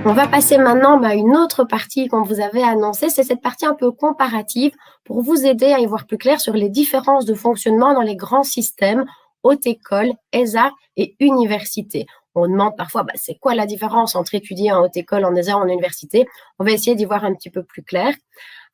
On va passer maintenant à une autre partie qu'on vous avait annoncée, c'est cette partie un peu comparative pour vous aider à y voir plus clair sur les différences de fonctionnement dans les grands systèmes, haute école, ESA et université. On demande parfois, c'est quoi la différence entre étudier en haute école, en ESA, en université? On va essayer d'y voir un petit peu plus clair.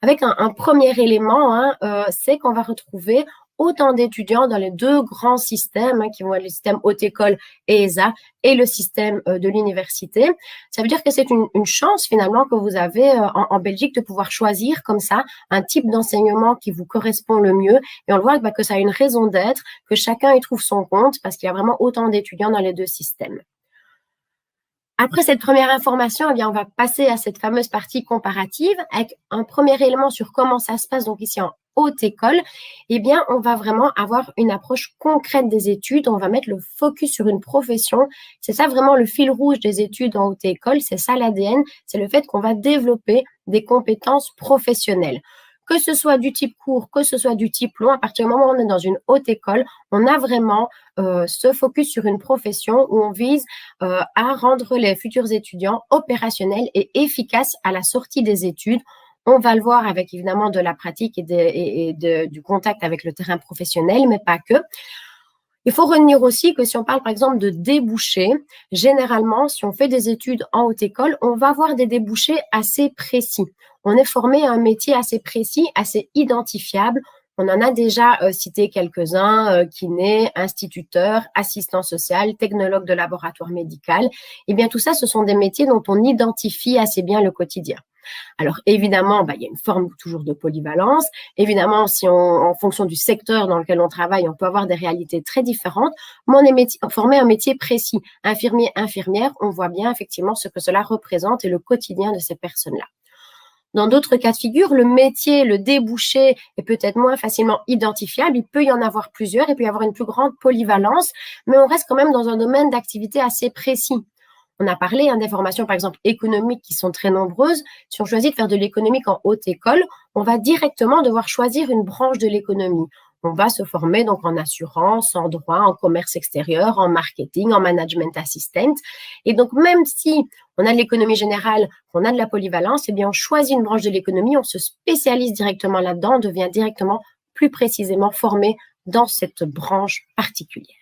Avec un premier élément, c'est qu'on va retrouver autant d'étudiants dans les deux grands systèmes qui vont être le système haute école et ESA et le système de l'université. Ça veut dire que c'est une chance finalement que vous avez en Belgique de pouvoir choisir comme ça un type d'enseignement qui vous correspond le mieux. Et on le voit que ça a une raison d'être, que chacun y trouve son compte parce qu'il y a vraiment autant d'étudiants dans les deux systèmes. Après cette première information, on va passer à cette fameuse partie comparative avec un premier élément sur comment ça se passe donc ici en haute école. On va vraiment avoir une approche concrète des études. On va mettre le focus sur une profession. C'est ça vraiment le fil rouge des études en haute école. C'est ça l'ADN. C'est le fait qu'on va développer des compétences professionnelles. Que ce soit du type court, que ce soit du type long, à partir du moment où on est dans une haute école, on a vraiment ce focus sur une profession où on vise à rendre les futurs étudiants opérationnels et efficaces à la sortie des études. On va le voir avec évidemment de la pratique du contact avec le terrain professionnel, mais pas que. Il faut retenir aussi que si on parle par exemple de débouchés, généralement, si on fait des études en haute école, on va avoir des débouchés assez précis. On est formé à un métier assez précis, assez identifiable. On en a déjà cité quelques-uns, kiné, instituteur, assistant social, technologue de laboratoire médical. Tout ça, ce sont des métiers dont on identifie assez bien le quotidien. Alors évidemment, il y a une forme toujours de polyvalence. Évidemment, en fonction du secteur dans lequel on travaille, on peut avoir des réalités très différentes. Mais on est formé à un métier précis. Infirmier, infirmière, on voit bien effectivement ce que cela représente et le quotidien de ces personnes-là. Dans d'autres cas de figure, le métier, le débouché est peut-être moins facilement identifiable. Il peut y en avoir plusieurs, il peut y avoir une plus grande polyvalence, mais on reste quand même dans un domaine d'activité assez précis. On a parlé des formations, par exemple, économiques qui sont très nombreuses. Si on choisit de faire de l'économique en haute école, on va directement devoir choisir une branche de l'économie. On va se former donc en assurance, en droit, en commerce extérieur, en marketing, en management assistant. Et donc, même si on a de l'économie générale, qu'on a de la polyvalence, on choisit une branche de l'économie, on se spécialise directement là-dedans, on devient directement plus précisément formé dans cette branche particulière.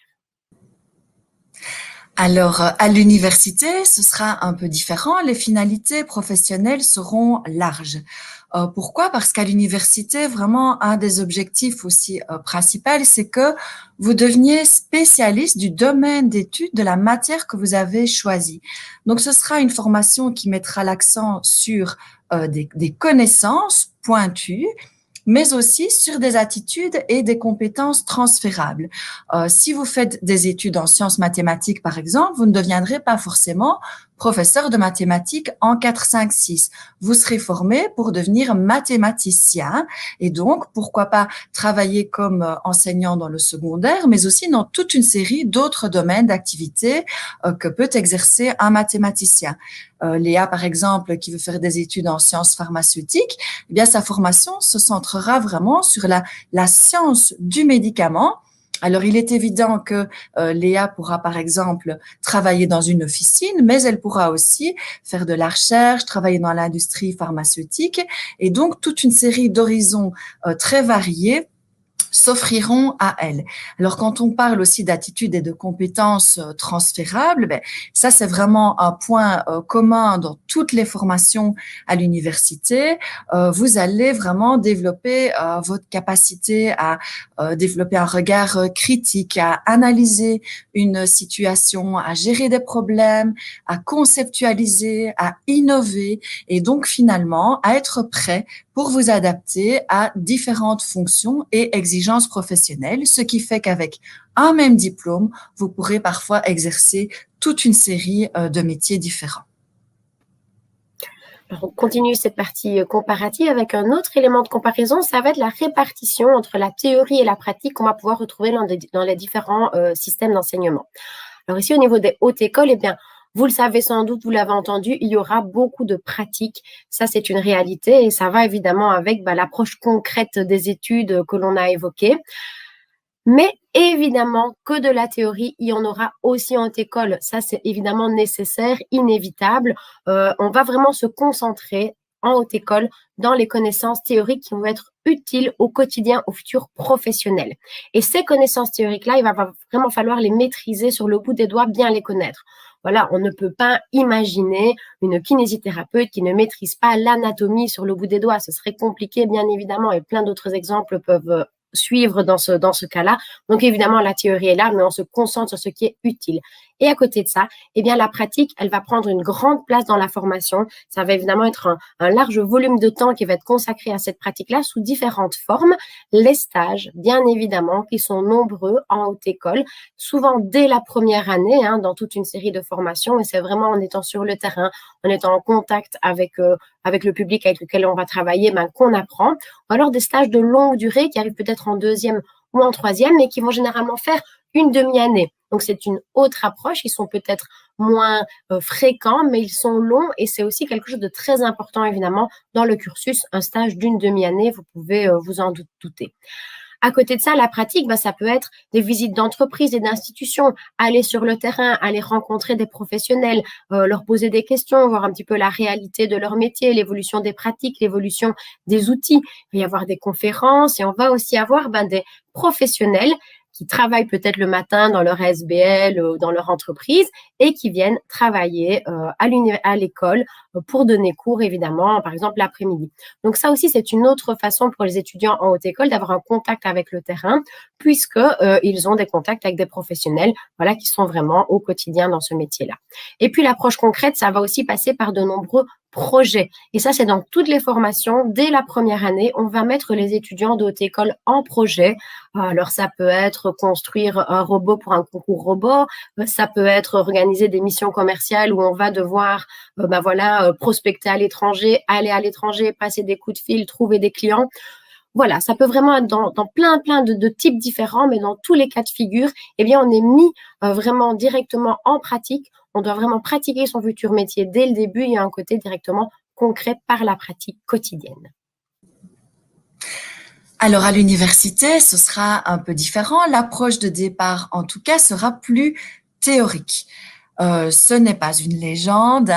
Alors, à l'université, ce sera un peu différent. Les finalités professionnelles seront larges. Pourquoi? Parce qu'à l'université, vraiment, un des objectifs aussi principaux, c'est que vous deveniez spécialiste du domaine d'études de la matière que vous avez choisie. Donc, ce sera une formation qui mettra l'accent sur des connaissances pointues, mais aussi sur des attitudes et des compétences transférables. Si vous faites des études en sciences mathématiques, par exemple, vous ne deviendrez pas forcément professeur de mathématiques en 4, 5, 6. Vous serez formé pour devenir mathématicien et donc, pourquoi pas travailler comme enseignant dans le secondaire, mais aussi dans toute une série d'autres domaines d'activité que peut exercer un mathématicien. Léa, par exemple, qui veut faire des études en sciences pharmaceutiques, sa formation se centrera vraiment sur la science du médicament. Alors, il est évident que Léa pourra, par exemple, travailler dans une officine, mais elle pourra aussi faire de la recherche, travailler dans l'industrie pharmaceutique, et donc toute une série d'horizons très variés s'offriront à elle. Alors, quand on parle aussi d'attitudes et de compétences transférables, ça, c'est vraiment un point commun dans toutes les formations à l'université. Vous allez vraiment développer votre capacité à développer un regard critique, à analyser une situation, à gérer des problèmes, à conceptualiser, à innover et donc finalement à être prêt pour vous adapter à différentes fonctions et exigences professionnelles, ce qui fait qu'avec un même diplôme, vous pourrez parfois exercer toute une série de métiers différents. Alors, on continue cette partie comparative avec un autre élément de comparaison, ça va être la répartition entre la théorie et la pratique qu'on va pouvoir retrouver dans les différents systèmes d'enseignement. Alors ici, au niveau des hautes écoles, vous le savez sans doute, vous l'avez entendu, il y aura beaucoup de pratiques. Ça, c'est une réalité et ça va évidemment avec l'approche concrète des études que l'on a évoquées. Mais évidemment que de la théorie, il y en aura aussi en haute école. Ça, c'est évidemment nécessaire, inévitable. On va vraiment se concentrer en haute école dans les connaissances théoriques qui vont être utiles au quotidien, aux futurs professionnels. Et ces connaissances théoriques-là, il va vraiment falloir les maîtriser sur le bout des doigts, bien les connaître. Voilà, on ne peut pas imaginer une kinésithérapeute qui ne maîtrise pas l'anatomie sur le bout des doigts. Ce serait compliqué, bien évidemment, et plein d'autres exemples peuvent suivre dans ce cas-là. Donc évidemment, la théorie est là, mais on se concentre sur ce qui est utile. Et à côté de ça, eh bien, la pratique, elle va prendre une grande place dans la formation. Ça va évidemment être un large volume de temps qui va être consacré à cette pratique-là sous différentes formes. Les stages, bien évidemment, qui sont nombreux en haute école, souvent dès la première année, dans toute une série de formations. Et c'est vraiment en étant sur le terrain, en étant en contact avec le public avec lequel on va travailler, qu'on apprend. Ou alors des stages de longue durée qui arrivent peut-être en deuxième ou en troisième, mais qui vont généralement faire une demi-année. Donc, c'est une autre approche. Ils sont peut-être moins fréquents, mais ils sont longs et c'est aussi quelque chose de très important, évidemment, dans le cursus. Un stage d'une demi-année, vous pouvez vous en douter. À côté de ça, la pratique, ça peut être des visites d'entreprises et d'institutions, aller sur le terrain, aller rencontrer des professionnels, leur poser des questions, voir un petit peu la réalité de leur métier, l'évolution des pratiques, l'évolution des outils. Il va y avoir des conférences et on va aussi avoir des professionnels qui travaillent peut-être le matin dans leur SBL ou dans leur entreprise et qui viennent travailler à l'école pour donner cours, évidemment, par exemple l'après-midi. Donc ça aussi, c'est une autre façon pour les étudiants en haute école d'avoir un contact avec le terrain, puisque ils ont des contacts avec des professionnels, voilà, qui sont vraiment au quotidien dans ce métier-là. Et puis l'approche concrète, ça va aussi passer par de nombreux projets. Et ça, c'est dans toutes les formations. Dès la première année, on va mettre les étudiants de haute école en projet. Alors, ça peut être construire un robot pour un concours robot. Ça peut être organiser des missions commerciales où on va devoir, prospecter à l'étranger, aller à l'étranger, passer des coups de fil, trouver des clients. Voilà, ça peut vraiment être dans plein de types différents, mais dans tous les cas de figure, eh bien, on est mis vraiment directement en pratique. On doit vraiment pratiquer son futur métier dès le début. Il y a un côté directement concret par la pratique quotidienne. Alors à l'université, ce sera un peu différent. L'approche de départ, en tout cas, sera plus théorique. Ce n'est pas une légende.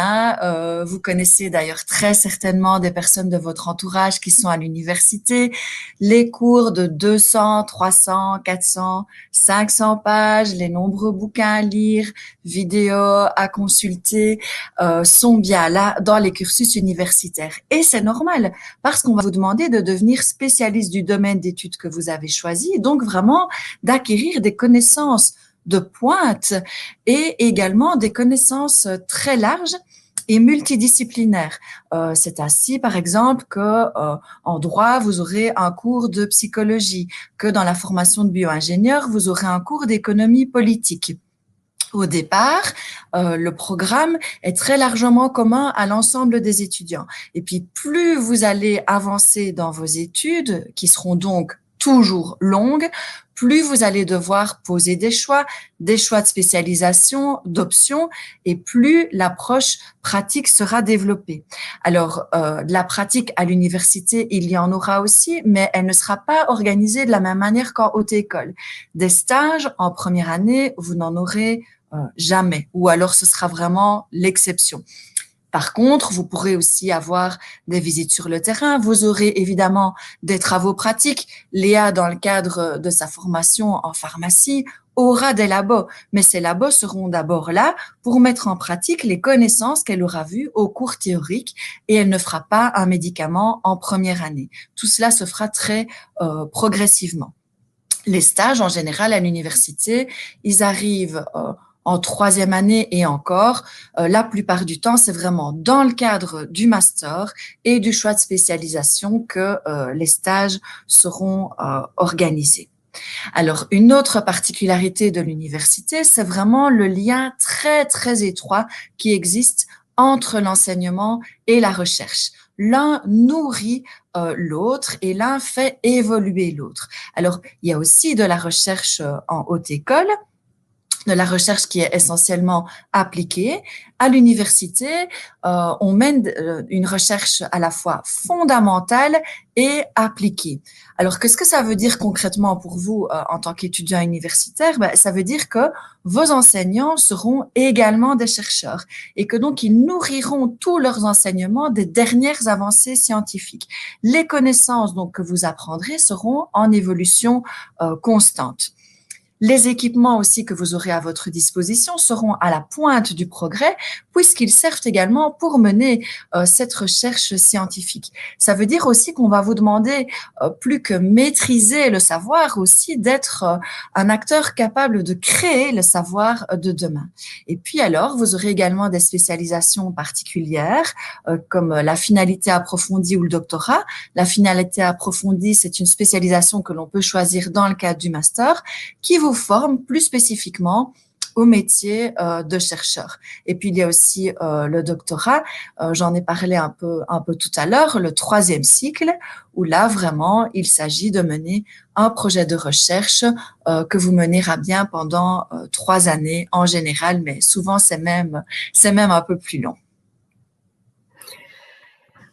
Vous connaissez d'ailleurs très certainement des personnes de votre entourage qui sont à l'université. Les cours de 200, 300, 400, 500 pages, les nombreux bouquins à lire, vidéos à consulter sont bien là dans les cursus universitaires. Et c'est normal parce qu'on va vous demander de devenir spécialiste du domaine d'études que vous avez choisi, donc vraiment d'acquérir des connaissances de pointe et également des connaissances très larges et multidisciplinaires. C'est ainsi, par exemple, que en droit, vous aurez un cours de psychologie, que dans la formation de bio-ingénieur, vous aurez un cours d'économie politique. Au départ, le programme est très largement commun à l'ensemble des étudiants. Et puis, plus vous allez avancer dans vos études, qui seront donc toujours longues, plus vous allez devoir poser des choix de spécialisation, d'options, et plus l'approche pratique sera développée. Alors, de la pratique à l'université, il y en aura aussi, mais elle ne sera pas organisée de la même manière qu'en haute école. Des stages en première année, vous n'en aurez jamais, ou alors ce sera vraiment l'exception. Par contre, vous pourrez aussi avoir des visites sur le terrain. Vous aurez évidemment des travaux pratiques. Léa, dans le cadre de sa formation en pharmacie, aura des labos, mais ces labos seront d'abord là pour mettre en pratique les connaissances qu'elle aura vues au cours théorique et elle ne fera pas un médicament en première année. Tout cela se fera très progressivement. Les stages, en général, à l'université, ils arrivent en troisième année et encore. La plupart du temps, c'est vraiment dans le cadre du master et du choix de spécialisation que les stages seront organisés. Alors, une autre particularité de l'université, c'est vraiment le lien très, très étroit qui existe entre l'enseignement et la recherche. L'un nourrit l'autre et l'un fait évoluer l'autre. Alors, il y a aussi de la recherche en haute école, de la recherche qui est essentiellement appliquée. À l'université, on mène une recherche à la fois fondamentale et appliquée. Alors, qu'est-ce que ça veut dire concrètement pour vous en tant qu'étudiant universitaire? Ben, ça veut dire que vos enseignants seront également des chercheurs et que donc ils nourriront tous leurs enseignements des dernières avancées scientifiques. Les connaissances donc que vous apprendrez seront en évolution constante. Les équipements aussi que vous aurez à votre disposition seront à la pointe du progrès puisqu'ils servent également pour mener cette recherche scientifique. Ça veut dire aussi qu'on va vous demander plus que maîtriser le savoir, aussi d'être un acteur capable de créer le savoir de demain. Et puis alors, vous aurez également des spécialisations particulières comme la finalité approfondie ou le doctorat. La finalité approfondie, c'est une spécialisation que l'on peut choisir dans le cadre du master qui vous forme plus spécifiquement au métier de chercheur. Et puis il y a aussi le doctorat, j'en ai parlé un peu tout à l'heure, le troisième cycle, où là vraiment il s'agit de mener un projet de recherche que vous menez à bien pendant 3 années en général, mais souvent c'est même un peu plus long.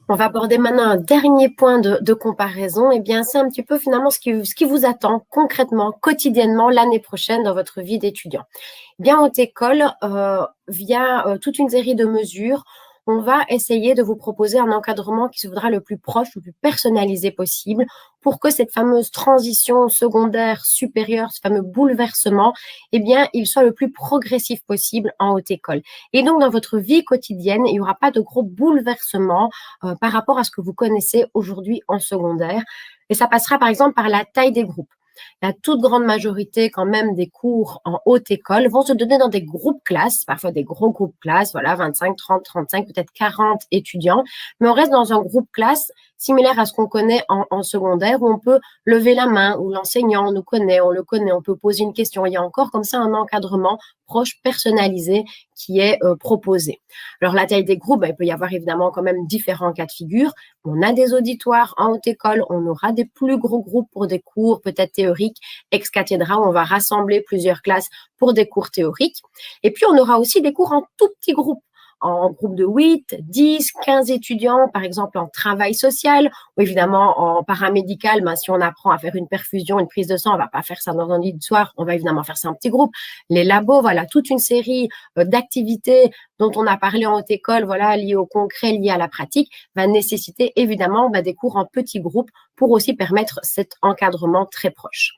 On va aborder maintenant un dernier point de comparaison. Eh bien, c'est un petit peu finalement ce qui vous attend concrètement, quotidiennement, l'année prochaine dans votre vie d'étudiant. Bien, Haute École, via toute une série de mesures, on va essayer de vous proposer un encadrement qui se voudra le plus proche, le plus personnalisé possible pour que cette fameuse transition secondaire supérieure, ce fameux bouleversement, eh bien, il soit le plus progressif possible en Haute École. Et donc, dans votre vie quotidienne, il n'y aura pas de gros bouleversements par rapport à ce que vous connaissez aujourd'hui en secondaire. Et ça passera, par exemple, par la taille des groupes. La toute grande majorité quand même des cours en haute école vont se donner dans des groupes classes, parfois des gros groupes classes, voilà, 25, 30, 35, peut-être 40 étudiants, mais on reste dans un groupe classe similaire à ce qu'on connaît en secondaire, où on peut lever la main, où l'enseignant nous connaît, on le connaît, on peut poser une question. Il y a encore comme ça un encadrement proche, personnalisé, qui est proposé. Alors, la taille des groupes, il peut y avoir évidemment quand même différents cas de figure. On a des auditoires en haute école, on aura des plus gros groupes pour des cours peut-être théoriques, ex cathedra, où on va rassembler plusieurs classes pour des cours théoriques. Et puis, on aura aussi des cours en tout petits groupes, en groupe de 8, 10, 15 étudiants, par exemple en travail social, ou évidemment en paramédical, si on apprend à faire une perfusion, une prise de sang, on va pas faire ça dans un lit de soir, on va évidemment faire ça en petit groupe. Les labos, voilà, toute une série d'activités dont on a parlé en haute école, voilà, liées au concret, liées à la pratique, va nécessiter évidemment des cours en petits groupes pour aussi permettre cet encadrement très proche.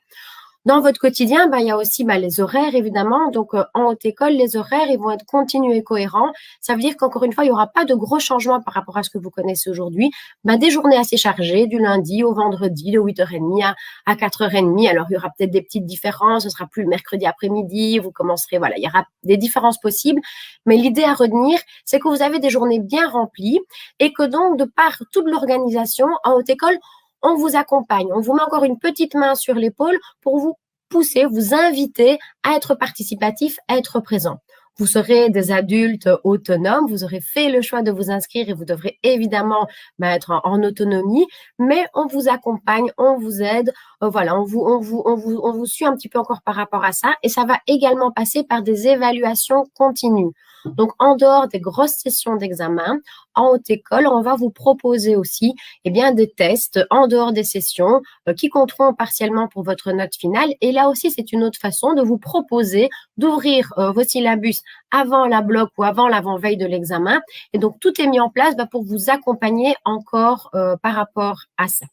Dans votre quotidien, il y a aussi les horaires, évidemment. Donc, en haute école, les horaires, ils vont être continus et cohérents. Ça veut dire qu'encore une fois, il n'y aura pas de gros changements par rapport à ce que vous connaissez aujourd'hui. Des journées assez chargées, du lundi au vendredi, de 8h30 à 4h30. Alors, il y aura peut-être des petites différences. Ce sera plus le mercredi après-midi. Vous commencerez, voilà, il y aura des différences possibles. Mais l'idée à retenir, c'est que vous avez des journées bien remplies et que donc, de par toute l'organisation, en haute école, on vous accompagne, on vous met encore une petite main sur l'épaule pour vous pousser, vous inviter à être participatif, à être présent. Vous serez des adultes autonomes, vous aurez fait le choix de vous inscrire et vous devrez évidemment être en autonomie, mais on vous accompagne, on vous aide, voilà, on vous suit un petit peu encore par rapport à ça et ça va également passer par des évaluations continues. Donc, en dehors des grosses sessions d'examen, en haute école, on va vous proposer aussi des tests en dehors des sessions qui compteront partiellement pour votre note finale. Et là aussi, c'est une autre façon de vous proposer d'ouvrir vos syllabus avant la bloc ou avant l'avant-veille de l'examen. Et donc, tout est mis en place pour vous accompagner encore par rapport à ça.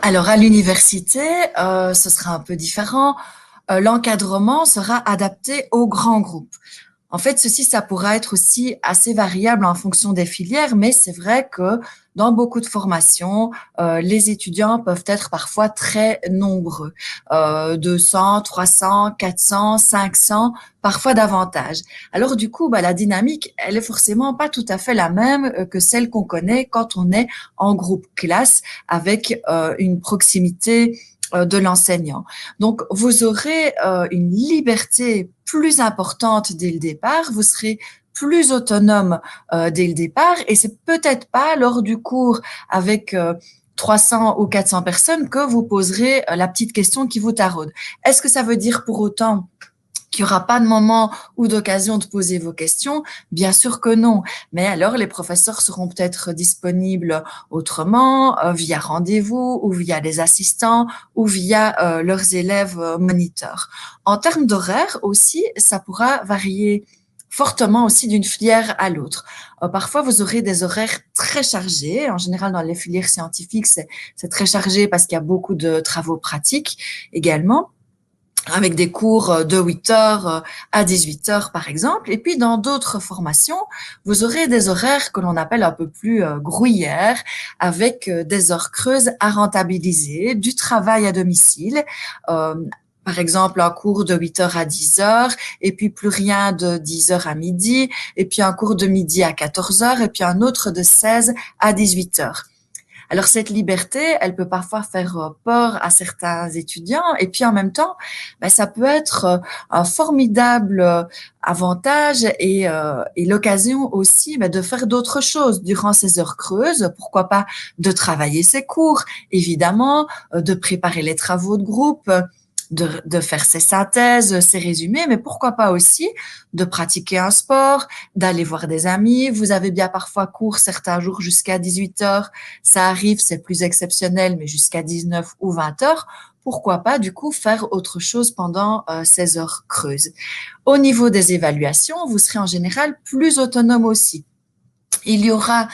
Alors, à l'université, ce sera un peu différent. L'encadrement sera adapté aux grands groupes. En fait, ça pourra être aussi assez variable en fonction des filières, mais c'est vrai que dans beaucoup de formations, les étudiants peuvent être parfois très nombreux, 200, 300, 400, 500, parfois davantage. Alors du coup, la dynamique, elle est forcément pas tout à fait la même que celle qu'on connaît quand on est en groupe classe avec une proximité de l'enseignant. Donc, vous aurez une liberté plus importante dès le départ, vous serez plus autonome dès le départ et c'est peut-être pas lors du cours avec 300 ou 400 personnes que vous poserez la petite question qui vous taraude. Est-ce que ça veut dire pour autant qu'il n'y aura pas de moment ou d'occasion de poser vos questions? Bien sûr que non. Mais alors, les professeurs seront peut-être disponibles autrement, via rendez-vous ou via des assistants ou via leurs élèves moniteurs. En termes d'horaire aussi, ça pourra varier fortement aussi d'une filière à l'autre. Parfois, vous aurez des horaires très chargés. En général, dans les filières scientifiques, c'est très chargé parce qu'il y a beaucoup de travaux pratiques également, avec des cours de 8 heures à 18 heures, par exemple. Et puis, dans d'autres formations, vous aurez des horaires que l'on appelle un peu plus gruyères, avec des heures creuses à rentabiliser, du travail à domicile, par exemple, un cours de 8 heures à 10 heures, et puis plus rien de 10 heures à midi, et puis un cours de midi à 14 heures, et puis un autre de 16 à 18 heures. Alors cette liberté, elle peut parfois faire peur à certains étudiants, et puis en même temps, ça peut être un formidable avantage et l'occasion aussi de faire d'autres choses durant ces heures creuses. Pourquoi pas de travailler ses cours, évidemment, de préparer les travaux de groupe, de faire ses synthèses, ses résumés, mais pourquoi pas aussi de pratiquer un sport, d'aller voir des amis. Vous avez bien parfois cours certains jours jusqu'à 18 heures. Ça arrive, c'est plus exceptionnel, mais jusqu'à 19 ou 20 heures. Pourquoi pas, du coup, faire autre chose pendant ces heures creuses. Au niveau des évaluations, vous serez en général plus autonome aussi. Il y aura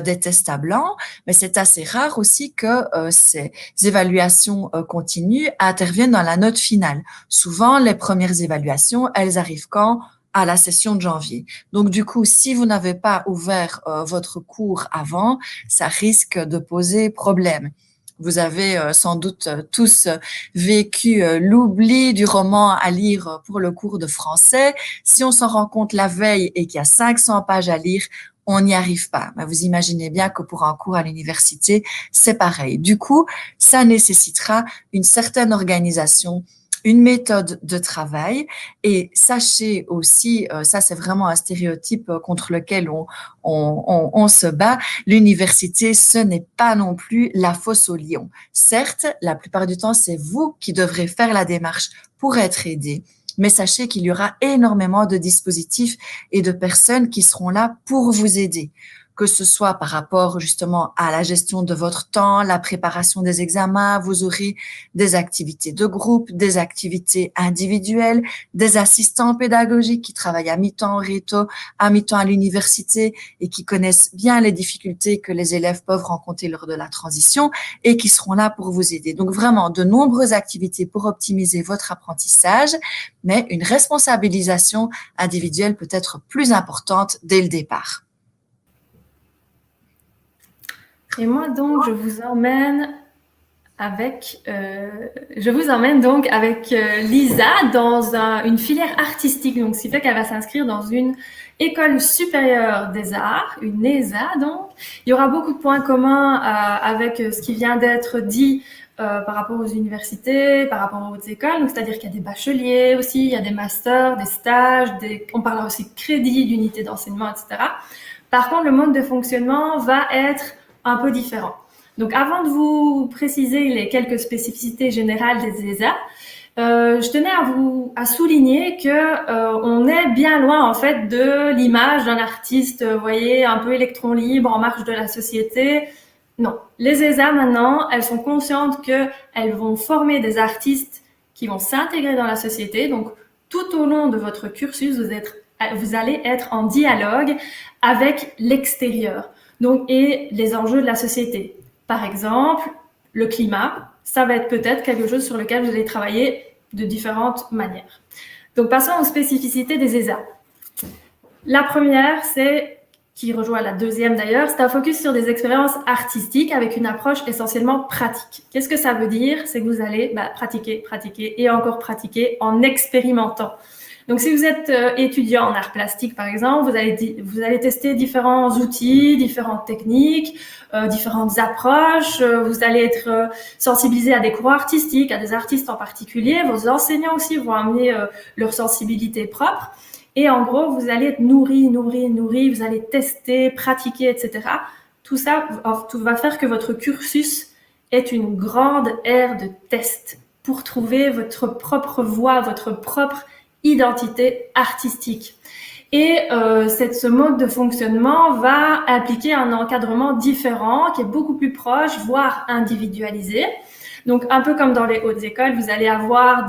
des tests à blanc, mais c'est assez rare aussi que ces évaluations continues interviennent dans la note finale. Souvent, les premières évaluations, elles arrivent quand? À la session de janvier. Donc, du coup, si vous n'avez pas ouvert votre cours avant, ça risque de poser problème. Vous avez sans doute tous vécu l'oubli du roman à lire pour le cours de français. Si on s'en rend compte la veille et qu'il y a 500 pages à lire, on n'y arrive pas. Vous imaginez bien que pour un cours à l'université, c'est pareil. Du coup, ça nécessitera une certaine organisation, une méthode de travail. Et sachez aussi, ça c'est vraiment un stéréotype contre lequel on se bat, l'université, ce n'est pas non plus la fosse aux lions. Certes, la plupart du temps, c'est vous qui devrez faire la démarche pour être aidé. Mais sachez qu'il y aura énormément de dispositifs et de personnes qui seront là pour vous aider, que ce soit par rapport justement à la gestion de votre temps, la préparation des examens. Vous aurez des activités de groupe, des activités individuelles, des assistants pédagogiques qui travaillent à mi-temps au réseau, à mi-temps à l'université et qui connaissent bien les difficultés que les élèves peuvent rencontrer lors de la transition et qui seront là pour vous aider. Donc vraiment, de nombreuses activités pour optimiser votre apprentissage, mais une responsabilisation individuelle peut être plus importante dès le départ. Et moi, donc, je vous emmène donc avec Lisa dans une filière artistique. Donc, ce qui fait qu'elle va s'inscrire dans une école supérieure des arts, une ESA. Donc, il y aura beaucoup de points communs avec ce qui vient d'être dit par rapport aux universités, par rapport aux hautes écoles. Donc, c'est-à-dire qu'il y a des bacheliers aussi, il y a des masters, des stages, on parlera aussi de crédits, d'unités d'enseignement, etc. Par contre, le mode de fonctionnement va être un peu différent. Donc, avant de vous préciser les quelques spécificités générales des ESA, je tenais à souligner que on est bien loin en fait de l'image d'un artiste, vous voyez, un peu électron libre en marge de la société. Non, les ESA maintenant, elles sont conscientes que elles vont former des artistes qui vont s'intégrer dans la société. Donc, tout au long de votre cursus, vous allez être en dialogue avec l'extérieur. Donc, et les enjeux de la société. Par exemple, le climat, ça va être peut-être quelque chose sur lequel vous allez travailler de différentes manières. Donc, passons aux spécificités des ESA. La première, qui rejoint la deuxième d'ailleurs, c'est un focus sur des expériences artistiques avec une approche essentiellement pratique. Qu'est-ce que ça veut dire? C'est que vous allez pratiquer et encore pratiquer en expérimentant. Donc, si vous êtes étudiant en art plastique, par exemple, vous allez tester différents outils, différentes techniques, différentes approches. Vous allez être sensibilisé à des courants artistiques, à des artistes en particulier. Vos enseignants aussi vont amener leur sensibilité propre. Et en gros, vous allez être nourri. Vous allez tester, pratiquer, etc. tout ça va faire que votre cursus est une grande aire de test pour trouver votre propre voie, votre propre identité artistique. Et ce mode de fonctionnement va impliquer un encadrement différent qui est beaucoup plus proche, voire individualisé. Donc, un peu comme dans les hautes écoles, vous allez avoir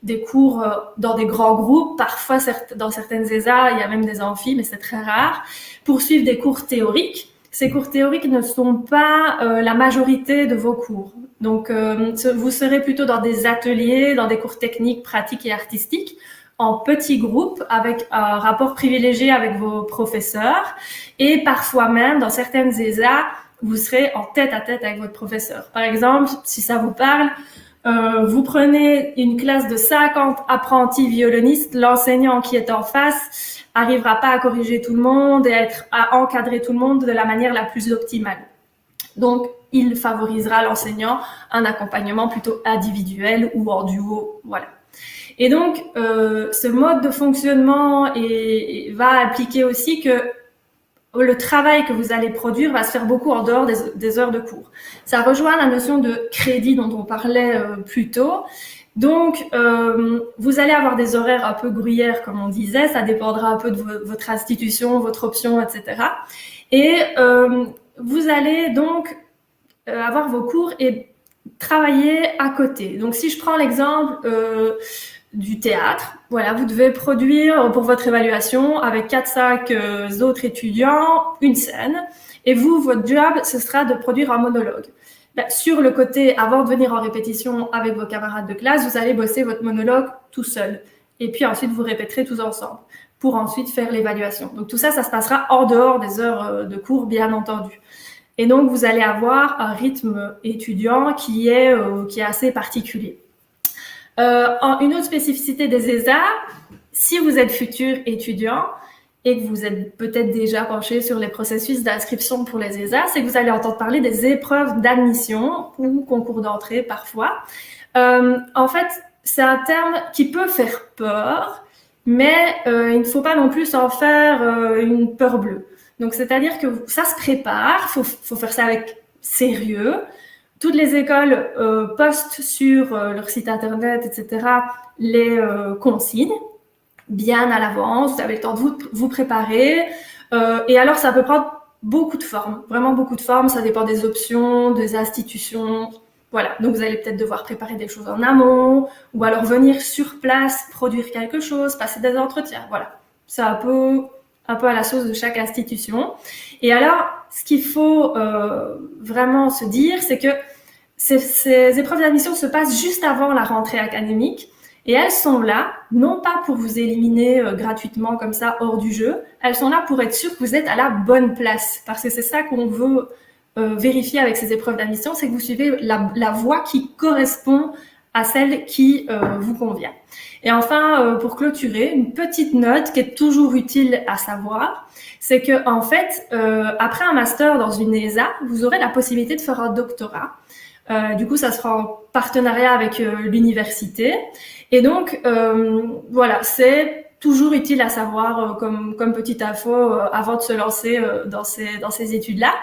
des cours dans des grands groupes. Parfois, dans certaines ESA, il y a même des amphis, mais c'est très rare. Pour suivre des cours théoriques. Ces cours théoriques ne sont pas la majorité de vos cours. Donc, vous serez plutôt dans des ateliers, dans des cours techniques, pratiques et artistiques, en petits groupes, avec un rapport privilégié avec vos professeurs. Et parfois même, dans certaines ESA, vous serez en tête-à-tête avec votre professeur. Par exemple, si ça vous parle, vous prenez une classe de 50 apprentis violonistes, l'enseignant qui est en face arrivera pas à corriger tout le monde et à encadrer tout le monde de la manière la plus optimale. Donc, il favorisera l'enseignant un accompagnement plutôt individuel ou en duo, voilà. Et donc, ce mode de fonctionnement va impliquer aussi que le travail que vous allez produire va se faire beaucoup en dehors des heures de cours. Ça rejoint la notion de crédit dont on parlait plus tôt. Donc, vous allez avoir des horaires un peu gruyères, comme on disait. Ça dépendra un peu de votre institution, votre option, etc. Et vous allez donc avoir vos cours et travailler à côté. Donc, si je prends l'exemple du théâtre, voilà, vous devez produire pour votre évaluation avec 4-5 autres étudiants une scène. Et vous, votre job, ce sera de produire un monologue. Sur le côté, avant de venir en répétition avec vos camarades de classe, vous allez bosser votre monologue tout seul. Et puis ensuite, vous répéterez tous ensemble pour ensuite faire l'évaluation. Donc tout ça, ça se passera en dehors des heures de cours, bien entendu. Et donc, vous allez avoir un rythme étudiant qui est assez particulier. Une autre spécificité des ESA, si vous êtes futur étudiant et que vous êtes peut-être déjà penché sur les processus d'inscription pour les ESA, c'est que vous allez entendre parler des épreuves d'admission ou concours d'entrée parfois. En fait, c'est un terme qui peut faire peur, mais il ne faut pas non plus en faire une peur bleue. Donc, c'est-à-dire que ça se prépare, faut faire ça avec sérieux. Toutes les écoles postent sur leur site internet, etc., les consignes bien à l'avance. Vous avez le temps de vous préparer. Et alors, ça peut prendre beaucoup de formes, vraiment beaucoup de formes. Ça dépend des options, des institutions. Voilà. Donc, vous allez peut-être devoir préparer des choses en amont ou alors venir sur place, produire quelque chose, passer des entretiens. Voilà. C'est un peu à la sauce de chaque institution. Et alors, ce qu'il faut vraiment se dire, c'est que ces épreuves d'admission se passent juste avant la rentrée académique et elles sont là, non pas pour vous éliminer gratuitement comme ça hors du jeu, elles sont là pour être sûr que vous êtes à la bonne place, parce que c'est ça qu'on veut vérifier avec ces épreuves d'admission, c'est que vous suivez la voie qui correspond à celle qui vous convient. Et enfin, pour clôturer, une petite note qui est toujours utile à savoir, c'est que en fait, après un master dans une ESA, vous aurez la possibilité de faire un doctorat. Du coup, ça sera en partenariat avec l'université. Et donc, voilà, c'est toujours utile à savoir comme petite info avant de se lancer dans ces études-là.